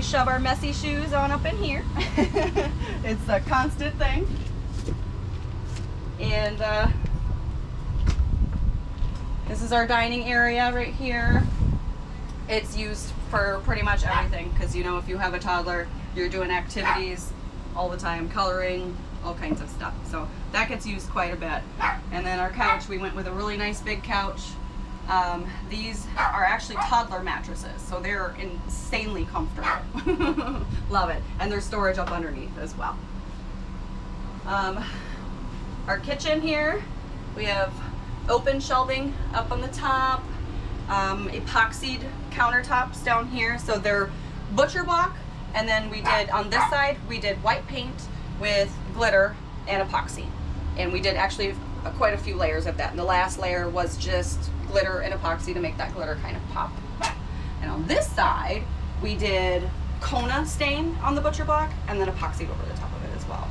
always shove our messy shoes on up in here. It's a constant thing. And this is our dining area right here. It's used for pretty much everything because, you know, if you have a toddler, you're doing activities all the time, coloring, all kinds of stuff. So that gets used quite a bit. And then our couch, we went with a really nice big couch. These are actually toddler mattresses, so they're insanely comfortable. Love it. And there's storage up underneath as well. Our kitchen here, we have open shelving up on the top, epoxied countertops down here, so they're butcher block, and then we did on this side we did white paint with glitter and epoxy, and we did actually quite a few layers of that, and the last layer was just glitter and epoxy to make that glitter kind of pop. And on this side we did Kona stain on the butcher block and then epoxied over the top of it as well.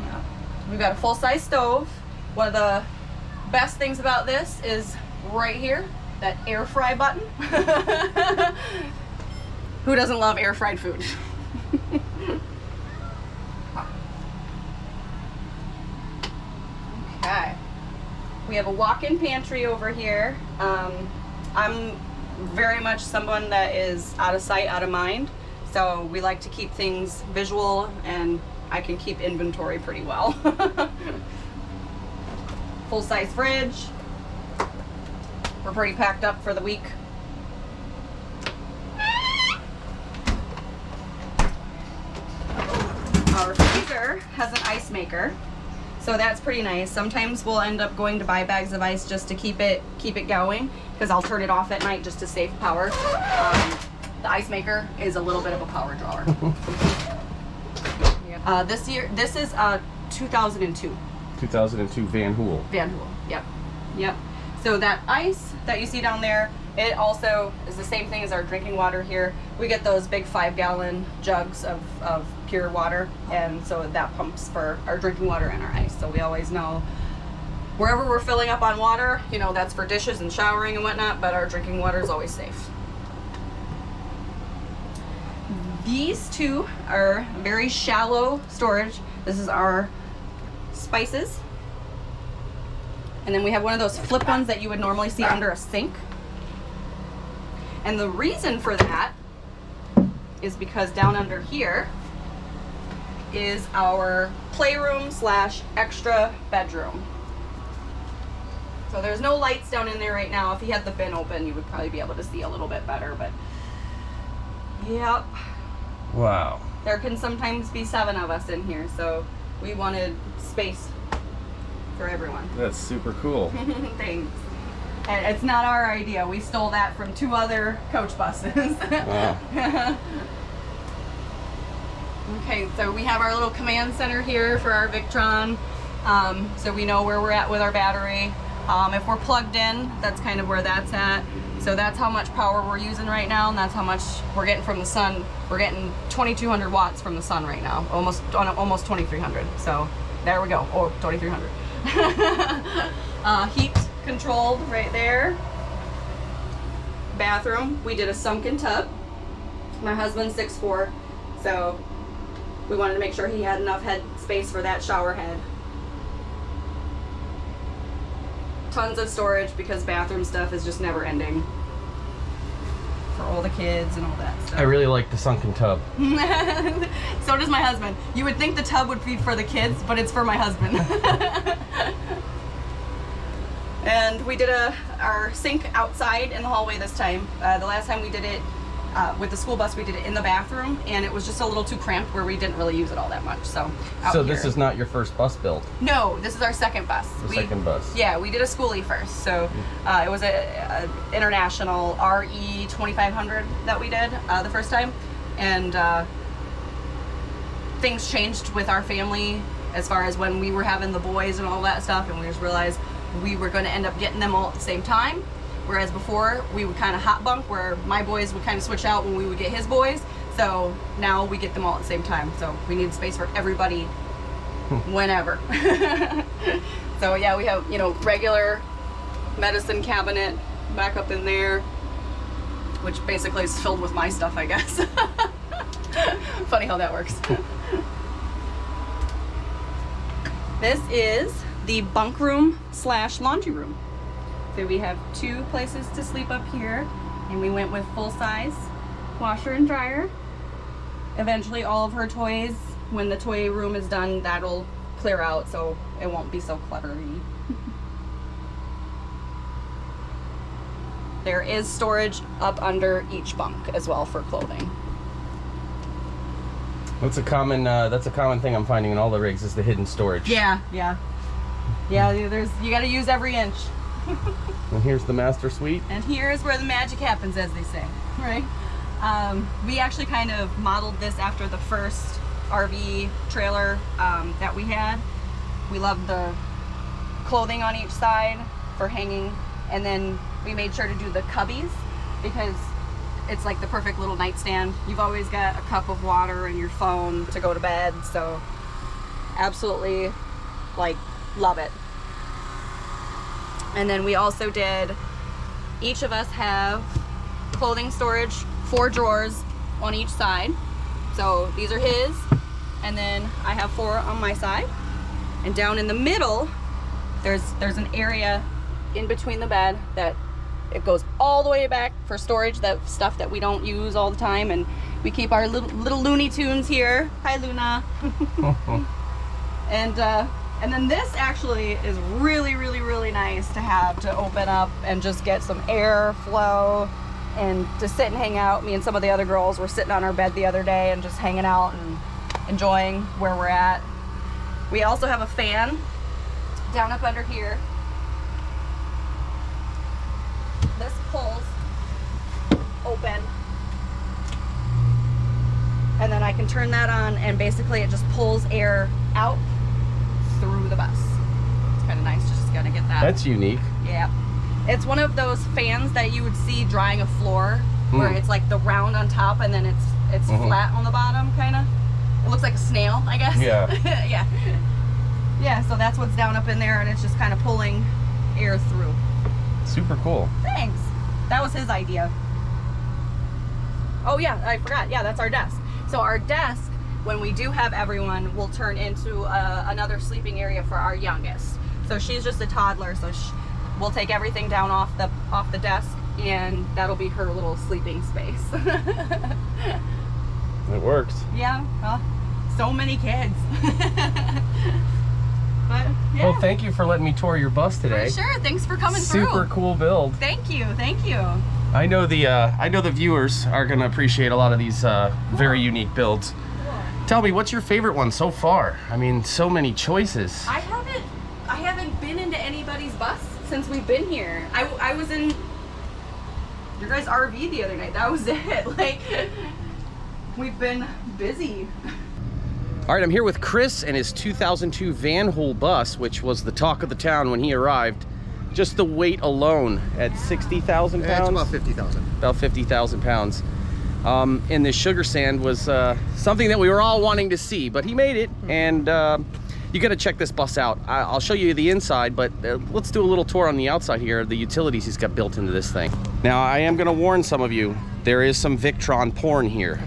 Yeah. We've got a full-size stove. One of the best things about this is right here, that air fry button. Who doesn't love air fried food? Okay. We have a walk-in pantry over here. I'm very much someone that is out of sight, out of mind. So we like to keep things visual, and I can keep inventory pretty well. Full-size fridge. We're pretty packed up for the week. Our freezer has an ice maker, so that's pretty nice. Sometimes we'll end up going to buy bags of ice just to keep it going, because I'll turn it off at night just to save power. The ice maker is a little bit of a power drawer. This is 2002. 2002 Vanhool. Vanhool, yep. So that ice that you see down there, it also is the same thing as our drinking water here. We get those big 5-gallon jugs of pure water, and so that pumps for our drinking water and our ice. So we always know wherever we're filling up on water, you know, that's for dishes and showering and whatnot, but our drinking water is always safe. These two are very shallow storage. This is our spices. And then we have one of those flip ones that you would normally see under a sink. And the reason for that is because down under here is our playroom / extra bedroom. So there's no lights down in there right now. If you had the bin open, you would probably be able to see a little bit better, but yep. Wow. There can sometimes be 7 of us in here, so we wanted space for everyone. That's super cool. Thanks. And it's not our idea. We stole that from 2 other coach buses. Wow. Okay, so we have our little command center here for our Victron, so we know where we're at with our battery. If we're plugged in, that's kind of where that's at. So that's how much power we're using right now, and that's how much we're getting from the sun. We're getting 2,200 watts from the sun right now, almost 2,300. So there we go, or 2,300. Heat controlled right there. Bathroom, we did a sunken tub. My husband's 6'4", so we wanted to make sure he had enough head space for that shower head. Tons of storage because bathroom stuff is just never ending for all the kids and all that stuff. I really like the sunken tub. So does my husband. You would think the tub would be for the kids, but it's for my husband. And we did our sink outside in the hallway this time. The last time we did it with the school bus, we did it in the bathroom, and it was just a little too cramped where we didn't really use it all that much. So This is not your first bus build? No, this is our second bus. Second bus. Yeah, we did a schoolie first. So it was a international RE 2500 that we did the first time, and things changed with our family as far as when we were having the boys and all that stuff, and we just realized we were going to end up getting them all at the same time. Whereas before, we would kind of hot bunk where my boys would kind of switch out when we would get his boys. So now we get them all at the same time. So we need space for everybody whenever. So yeah, we have, you know, regular medicine cabinet back up in there. which basically is filled with my stuff, I guess. Funny how that works. This is the bunk room / laundry room. So we have 2 places to sleep up here, and we went with full-size washer and dryer. Eventually all of her toys, when the toy room is done, that'll clear out so it won't be so cluttery. There is storage up under each bunk as well for clothing. That's a common thing I'm finding in all the rigs is the hidden storage. Yeah. You got to use every inch. And here's the master suite. And here's where the magic happens, as they say, right? We actually kind of modeled this after the first RV trailer that we had. We loved the clothing on each side for hanging, and then we made sure to do the cubbies because it's like the perfect little nightstand. You've always got a cup of water and your phone to go to bed, so absolutely like love it. And then we also did, each of us have clothing storage, 4 drawers on each side. So these are his, and then I have 4 on my side. And down in the middle, there's an area in between the bed that it goes all the way back for storage, that stuff that we don't use all the time, and we keep our little Looney Tunes here. Hi, Luna. And then this actually is really nice to have to open up and just get some air flow and to sit and hang out. Me and some of the other girls were sitting on our bed the other day and just hanging out and enjoying where we're at. We also have a fan down up under here. This pulls open, and then I can turn that on, and basically it just pulls air out through the bus. It's kind of nice, just gotta get that. That's unique. Yeah. It's one of those fans that you would see drying a floor where it's like the round on top and then it's flat on the bottom, kind of. It looks like a snail, I guess. Yeah. Yeah, so that's what's down up in there, and it's just kind of pulling air through. Super cool. Thanks. That was his idea. Oh yeah, I forgot. Yeah, that's our desk. So our desk, when we do have everyone, will turn into another sleeping area for our youngest. So she's just a toddler, so we'll take everything down off the desk, and that'll be her little sleeping space. It works. Yeah, well, so many kids. But yeah. Well, thank you for letting me tour your bus today. For sure. Thanks for coming through. Super cool build. Thank you. I know the viewers are gonna appreciate a lot of these very unique builds. Cool. Tell me, what's your favorite one so far? I mean, so many choices. I haven't been into anybody's bus since we've been here. I was in your guys' RV the other night. That was it. Like, we've been busy. All right, I'm here with Chris and his 2002 Vanhool bus, which was the talk of the town when he arrived. Just the weight alone at 60,000 pounds? It's about 50,000. About 50,000 pounds. And the sugar sand was something that we were all wanting to see, but he made it, and you gotta check this bus out. I'll show you the inside, but let's do a little tour on the outside here, the utilities he's got built into this thing. Now, I am gonna warn some of you, there is some Victron porn here.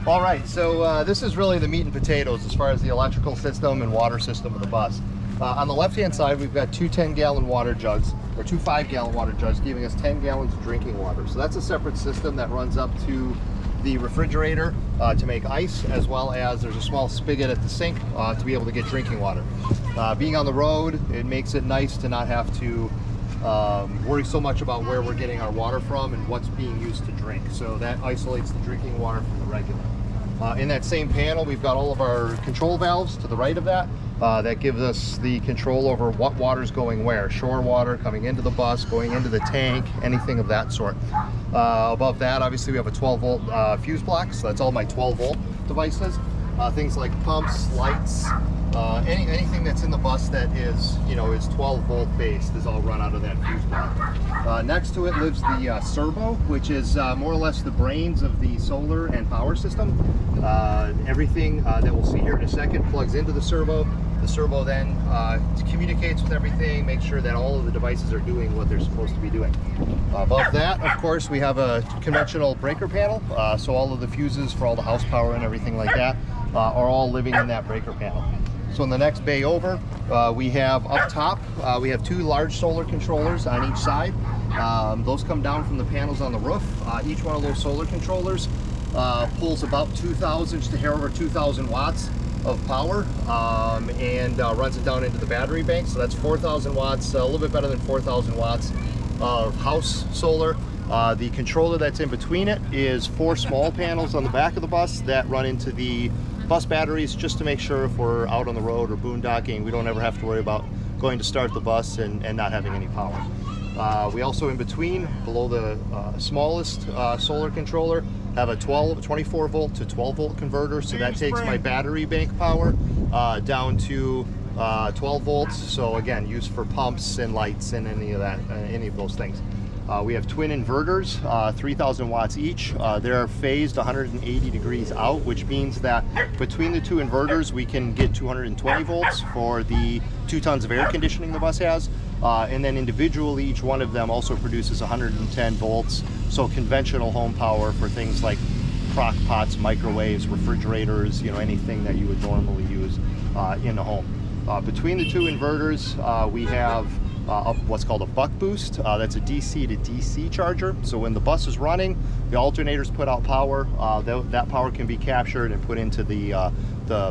All right, so this is really the meat and potatoes as far as the electrical system and water system of the bus. On the left-hand side, we've got 2 10-gallon water jugs, or 2 5-gallon water jugs, giving us 10 gallons of drinking water. So that's a separate system that runs up to the refrigerator to make ice, as well as there's a small spigot at the sink to be able to get drinking water. Being on the road, it makes it nice to not have to worry so much about where we're getting our water from and what's being used to drink. So that isolates the drinking water from the regular. In that same panel, we've got all of our control valves to the right of that. That gives us the control over what water's going where. Shore water coming into the bus, going into the tank, anything of that sort. Above that, obviously, we have a 12-volt fuse block, so that's all my 12-volt devices. Things like pumps, lights, anything that's in the bus that is 12-volt based is all run out of that fuse block. Next to it lives the servo, which is more or less the brains of the solar and power system. Everything that we'll see here in a second plugs into the servo. The servo then communicates with everything, makes sure that all of the devices are doing what they're supposed to be doing. Above that, of course, we have a conventional breaker panel. So all of the fuses for all the house power and everything like that are all living in that breaker panel. So in the next bay over, we have up top, we have 2 large solar controllers on each side. Those come down from the panels on the roof. Each one of those solar controllers pulls about 2,000, just a hair over 2,000 watts of power, and runs it down into the battery bank. So that's 4,000 watts, a little bit better than 4,000 watts of house solar. The controller that's in between it is 4 small panels on the back of the bus that run into the bus batteries, just to make sure if we're out on the road or boondocking, we don't ever have to worry about going to start the bus and not having any power. We also in between, below the smallest solar controller, have a 24 volt to 12 volt converter. So that takes my battery bank power down to 12 volts. So again, used for pumps and lights and any of those things. We have twin inverters, 3,000 watts each. They're phased 180 degrees out, which means that between the 2 inverters, we can get 220 volts for the 2 tons of air conditioning the bus has. And then individually, each one of them also produces 110 volts. So conventional home power for things like crock pots, microwaves, refrigerators, anything that you would normally use in the home. Between the 2 inverters, we have what's called a buck boost. That's a DC to DC charger. So when the bus is running, the alternators put out power. That power can be captured and put into the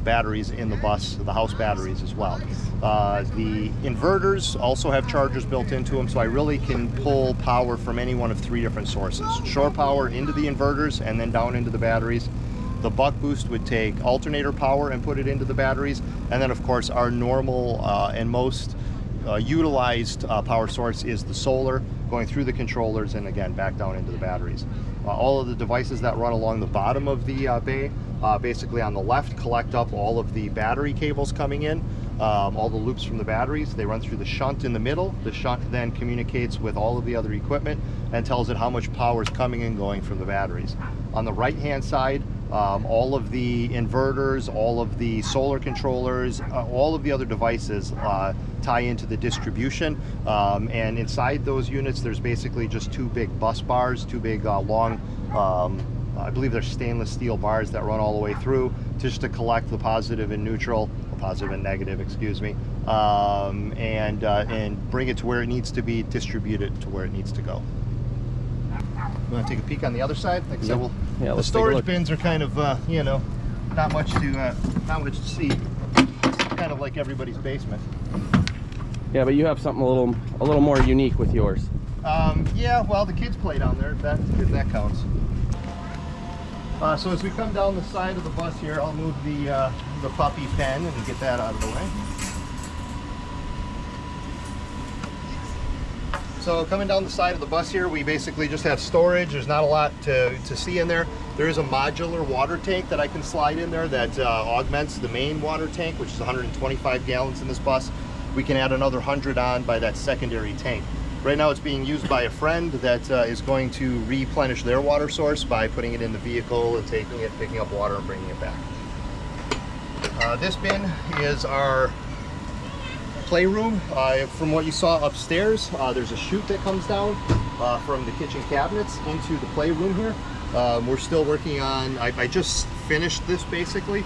batteries in the bus, the house batteries as well. The inverters also have chargers built into them, so I really can pull power from any one of 3 different sources. Shore power into the inverters and then down into the batteries. The buck boost would take alternator power and put it into the batteries. And then of course our normal and most utilized power source is the solar, going through the controllers and again back down into the batteries. All of the devices that run along the bottom of the bay, basically on the left, collect up all of the battery cables coming in, all the loops from the batteries. They run through the shunt in the middle. The shunt then communicates with all of the other equipment and tells it how much power is coming and going from the batteries. On the right hand side, all of the inverters, all of the solar controllers, all of the other devices tie into the distribution, and inside those units there's basically just 2 big bus bars, 2 big long, I believe they're stainless steel bars that run all the way through just to collect the positive and neutral, positive and negative, excuse me, and bring it to where it needs to be, distribute it to where it needs to go. You want to take a peek on the other side? Like I said, the storage bins are kind of, not much to see. It's kind of like everybody's basement. Yeah, but you have something a little more unique with yours. Yeah, well, the kids play down there, if that counts. So as we come down the side of the bus here, I'll move the puppy pen and get that out of the way. So coming down the side of the bus here, we basically just have storage. There's not a lot to see in there. There is a modular water tank that I can slide in there that augments the main water tank, which is 125 gallons in this bus. We can add another 100 on by that secondary tank. Right now it's being used by a friend that is going to replenish their water source by putting it in the vehicle and taking it, picking up water and bringing it back. This bin is our playroom. From what you saw upstairs, there's a chute that comes down from the kitchen cabinets into the playroom here. We're still working on, I just finished this basically,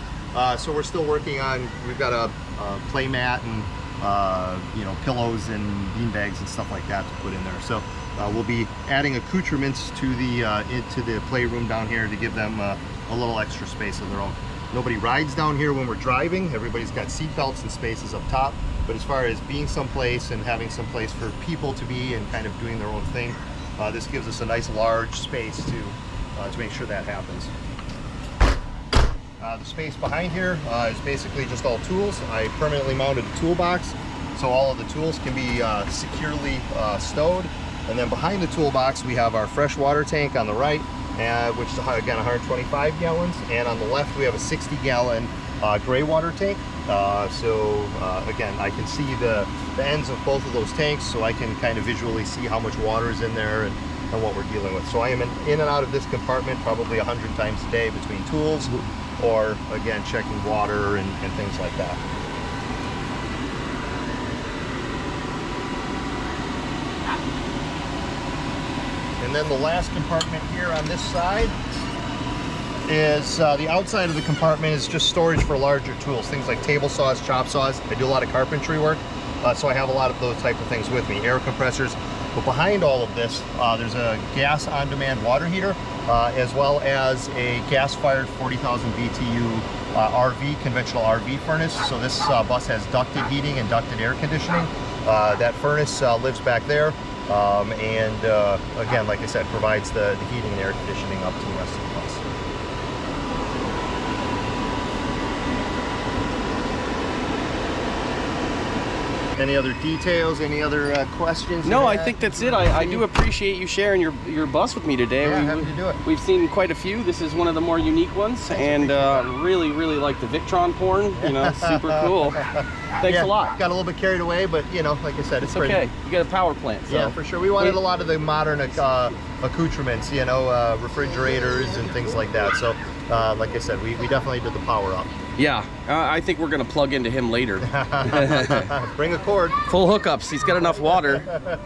so we're still working on, we've got a play mat and pillows and bean bags and stuff like that to put in there. So we'll be adding accoutrements to the playroom down here to give them a little extra space of their own. Nobody rides down here when we're driving. Everybody's got seat belts and spaces up top. But as far as being someplace and having some place for people to be and kind of doing their own thing, this gives us a nice large space to make sure that happens. The space behind here is basically just all tools. I permanently mounted a toolbox, so all of the tools can be securely stowed. And then behind the toolbox, we have our fresh water tank on the right, which is again 125 gallons. And on the left, we have a 60-gallon gray water tank. Again, I can see the ends of both of those tanks, so I can kind of visually see how much water is in there and what we're dealing with. So I am in and out of this compartment probably 100 times a day between tools or, again, checking water and things like that. And then the last compartment here on this side is the outside of the compartment is just storage for larger tools, things like table saws, chop saws. I do a lot of carpentry work, so I have a lot of those type of things with me, air compressors. But behind all of this, there's a gas on-demand water heater, as well as a gas-fired 40,000 BTU RV, conventional RV furnace. So this bus has ducted heating and ducted air conditioning. That furnace lives back there, and again, like I said, provides the heating and air conditioning up to the rest of the bus. Any other details? Any other questions? No, I think that's it. I do appreciate you sharing your bus with me today. Yeah, happy to do it. We've seen quite a few. This is one of the more unique ones, and really like the Victron porn. You know, super cool. Thanks a lot. Got a little bit carried away, but you know, like I said, it's okay. You got a power plant. So. Yeah, for sure. We wanted a lot of the modern accoutrements, you know, refrigerators and things like that. So, like I said, we definitely did the power up. Yeah, I think we're gonna plug into him later. Bring a cord. Full hookups. He's got enough water.